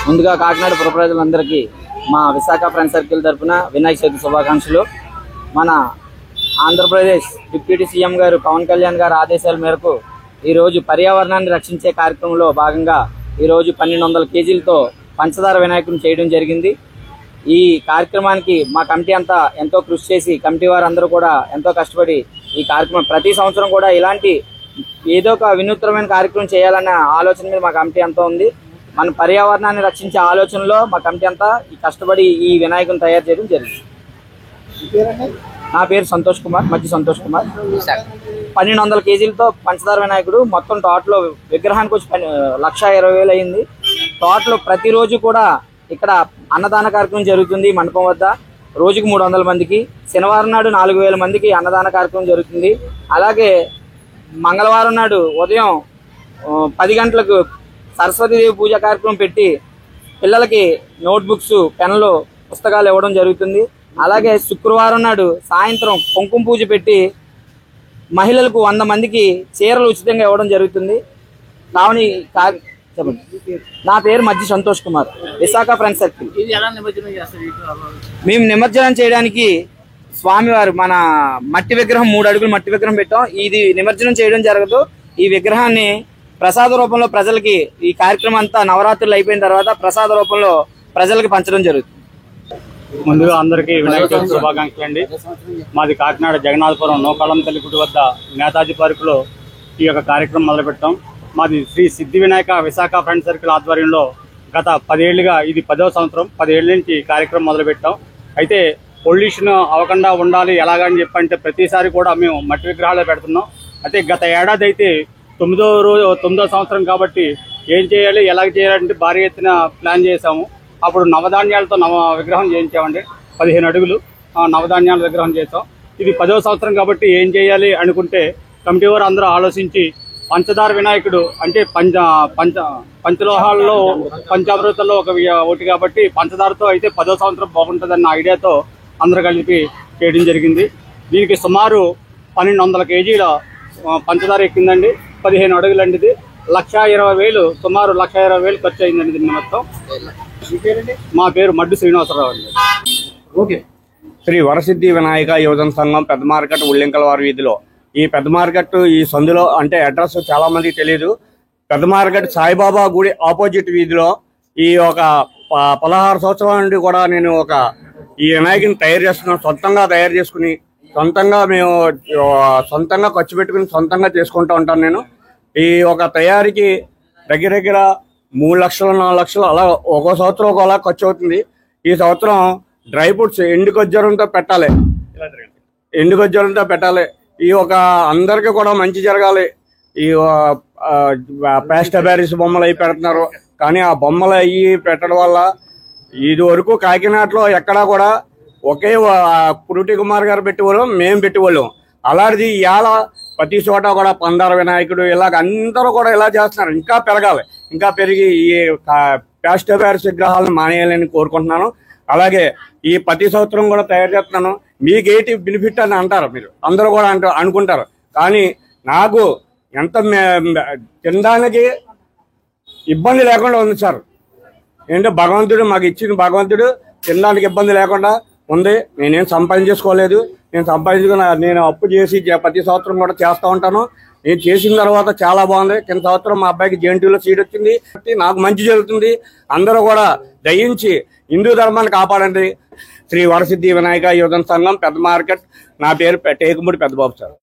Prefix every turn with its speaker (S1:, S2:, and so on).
S1: ముందుగా కాకినాడ పుర ప్రజలందరికీ మా విశాఖ ఫ్రెండ్ సర్కిల్ తరఫున వినాయక చవితి శుభాకాంక్షలు. మన ఆంధ్రప్రదేశ్ డిప్యూటీ సీఎం గారు పవన్ కళ్యాణ్ గారి ఆదేశాల మేరకు ఈరోజు పర్యావరణాన్ని రక్షించే కార్యక్రమంలో భాగంగా ఈరోజు 1200 కేజీలతో పంచదార వినాయకుని చేయడం జరిగింది. ఈ కార్యక్రమానికి మా కమిటీ అంతా ఎంతో కృషి చేసి కమిటీ వారందరూ కూడా ఎంతో కష్టపడి ఈ కార్యక్రమం ప్రతి సంవత్సరం కూడా ఇలాంటి ఏదో ఒక వినూత్నమైన కార్యక్రమం చేయాలన్న ఆలోచన మీద మా కమిటీ అంతా ఉంది. మన పర్యావరణాన్ని రక్షించే ఆలోచనలో మా కమిటీ అంతా కష్టపడి ఈ వినాయకుని తయారు చేయడం జరిగింది. నా పేరు సంతోష్ కుమార్, మధ్య సంతోష్ కుమార్. 1200 కేజీలతో పంచదార వినాయకుడు మొత్తం టోటల్ విగ్రహానికి వచ్చి 1,20,000 అయింది. టోటల్ ప్రతిరోజు కూడా ఇక్కడ అన్నదాన కార్యక్రమం జరుగుతుంది. మండపం వద్ద రోజుకు 300 మందికి, శనివారం నాడు 4,000 మందికి అన్నదాన కార్యక్రమం జరుగుతుంది. అలాగే మంగళవారం నాడు ఉదయం 10 గంటలకు సరస్వతీదేవి పూజ కార్యక్రమం పెట్టి పిల్లలకి నోట్బుక్స్, పెన్నులు, పుస్తకాలు ఇవ్వడం జరుగుతుంది. అలాగే శుక్రవారం నాడు సాయంత్రం కుంకుమ పూజ పెట్టి మహిళలకు 100 మందికి చీరలు ఉచితంగా ఇవ్వడం జరుగుతుంది. కావున చెప్పండి. నా పేరు మధ్య సంతోష్ కుమార్, విశాఖ ఫ్రెండ్ సర్కిల్. మేము నిమజ్జనం చేయడానికి స్వామివారు మన మట్టి విగ్రహం 3 అడుగుల మట్టి విగ్రహం పెట్టాం. ఇది నిమజ్జనం చేయడం జరగదు. ఈ విగ్రహాన్ని ప్రసాద రూపంలో ప్రజలకి ఈ కార్యక్రమం అంతా నవరాత్రులు అయిపోయిన తర్వాత ప్రసాద రూపంలో ప్రజలకి పంచడం జరుగుతుంది.
S2: ముందుగా అందరికీ వినాయక చవితి శుభాకాంక్షలు అండి. మాది కాకినాడ జగన్నాథపురం నోకాళం తల్లి గుడి వద్ద నేతాజీ పార్కులో ఈ యొక్క కార్యక్రమం మొదలుపెట్టాం. మాది శ్రీ సిద్ధి వినాయక విశాఖ ఫ్రెండ్ సర్కిల్ ఆధ్వర్యంలో గత 10 ఏళ్లుగా ఇది 10వ సంవత్సరం. 10 ఏళ్ళ నుంచి ఈ కార్యక్రమం మొదలుపెట్టాం. అయితే పొల్యూషన్ అవ్వకుండా ఉండాలి ఎలాగని చెప్పంటే ప్రతిసారి కూడా మేము మట్టి విగ్రహాలు పెడుతున్నాం. అయితే గత ఏడాది అయితే 9వ సంవత్సరం కాబట్టి ఏం చేయాలి ఎలాగ చేయాలంటే భారీ ఎత్తున ప్లాన్ చేసాము. అప్పుడు నవధాన్యాలతో విగ్రహం చేయించామండి. 15 అడుగులు నవధాన్యాల విగ్రహం చేసాం. ఇది 10వ సంవత్సరం కాబట్టి ఏం చేయాలి అనుకుంటే కమిటీ వారు అందరూ ఆలోచించి పంచదార వినాయకుడు అంటే పంచలోహాల్లో పంచామృతాల్లో ఒకటి కాబట్టి పంచదారతో అయితే 10వ సంవత్సరం బాగుంటుందన్న ఐడియాతో అందరూ కలిపి చేయడం జరిగింది. దీనికి సుమారు 1200 కేజీల పంచదార ఎక్కిందండి. 15 అడుగులండి. ఇది 1,20,000 సుమారు 1,20,000 ఖర్చు అయిందండి దీని మొత్తం. మా పేరు మడ్డు శ్రీనివాసరావు అండి.
S3: ఓకే. శ్రీ వరసిద్ధి వినాయక యువజన సంఘం పెద్ద మార్కెట్ ఉల్లింకలవారి వీధిలో ఈ పెద్ద మార్కెట్ ఈ సందులో అంటే అడ్రస్ చాలా మందికి తెలియదు. పెద్ద మార్కెట్ సాయిబాబా గుడి ఆపోజిట్ వీధిలో ఈ ఒక 16 సంవత్సరాల నుండి కూడా నేను ఈ వినాయకుని తయారు చేస్తున్నాను. సొంతంగా తయారు చేసుకుని మేము సొంతంగా ఖర్చు పెట్టుకుని సొంతంగా చేసుకుంటూ ఉంటాను. నేను ఈ ఒక తయారీకి దగ్గర 3 లక్షలు 4 లక్షలు అలా ఒక్కో సంవత్సరం ఒకలా ఖర్చు అవుతుంది. ఈ సంవత్సరం డ్రై ఫ్రూట్స్ ఎండు ఖర్జూరంతో పెట్టాలి. ఈ ఒక అందరికీ కూడా మంచి జరగాలి. ఈ ప్యాస్టబెరీస్ బొమ్మలు అవి పెడుతున్నారు. కానీ ఆ బొమ్మలు అవి పెట్టడం వల్ల ఇది వరకు కాకినాడలో ఎక్కడా కూడా ఒకే పురుటి కుమార్ గారు పెట్టేవాళ్ళం, మేము పెట్టేవాళ్ళం. అలాంటిది ఇవాళ ప్రతి చోట కూడా పందార వినాయకుడు ఇలాగ అందరూ కూడా ఇలా చేస్తున్నారు. ఇంకా పెరగాలి. ఇంకా పెరిగి ఈ ప్యాస్టబెరీస్ విగ్రహాలను మానేయాలని కోరుకుంటున్నాను. అలాగే ఈ ప్రతి సంవత్సరం కూడా తయారు చేస్తున్నాను. మీకేటి బెనిఫిట్ అని అంటారు, మీరు అందరూ కూడా అనుకుంటారు. కానీ నాకు ఎంత తినడానికి ఇబ్బంది లేకుండా ఉంది సార్. ఏంటంటే భగవంతుడు మాకు ఇచ్చిన భగవంతుడు తినడానికి ఇబ్బంది లేకుండా ఉంది. నేనేం సంపాదించుకోలేదు. నేను అప్పు చేసి ప్రతి సంవత్సరం కూడా చేస్తూ ఉంటాను. నేను చేసిన తర్వాత చాలా బాగుంది. కింద సంవత్సరం మా అబ్బాయికి జేఎన్టీయూలో సీట్ వచ్చింది. నాకు మంచి జరుగుతుంది. అందరూ కూడా దయించి హిందూ ధర్మాన్ని కాపాడండి. శ్రీ వరసిద్ధి వినాయక యువజన సంఘం పెద్ద మార్కెట్. నా పేరు టేకుమూడి పెద్దబాబు సార్.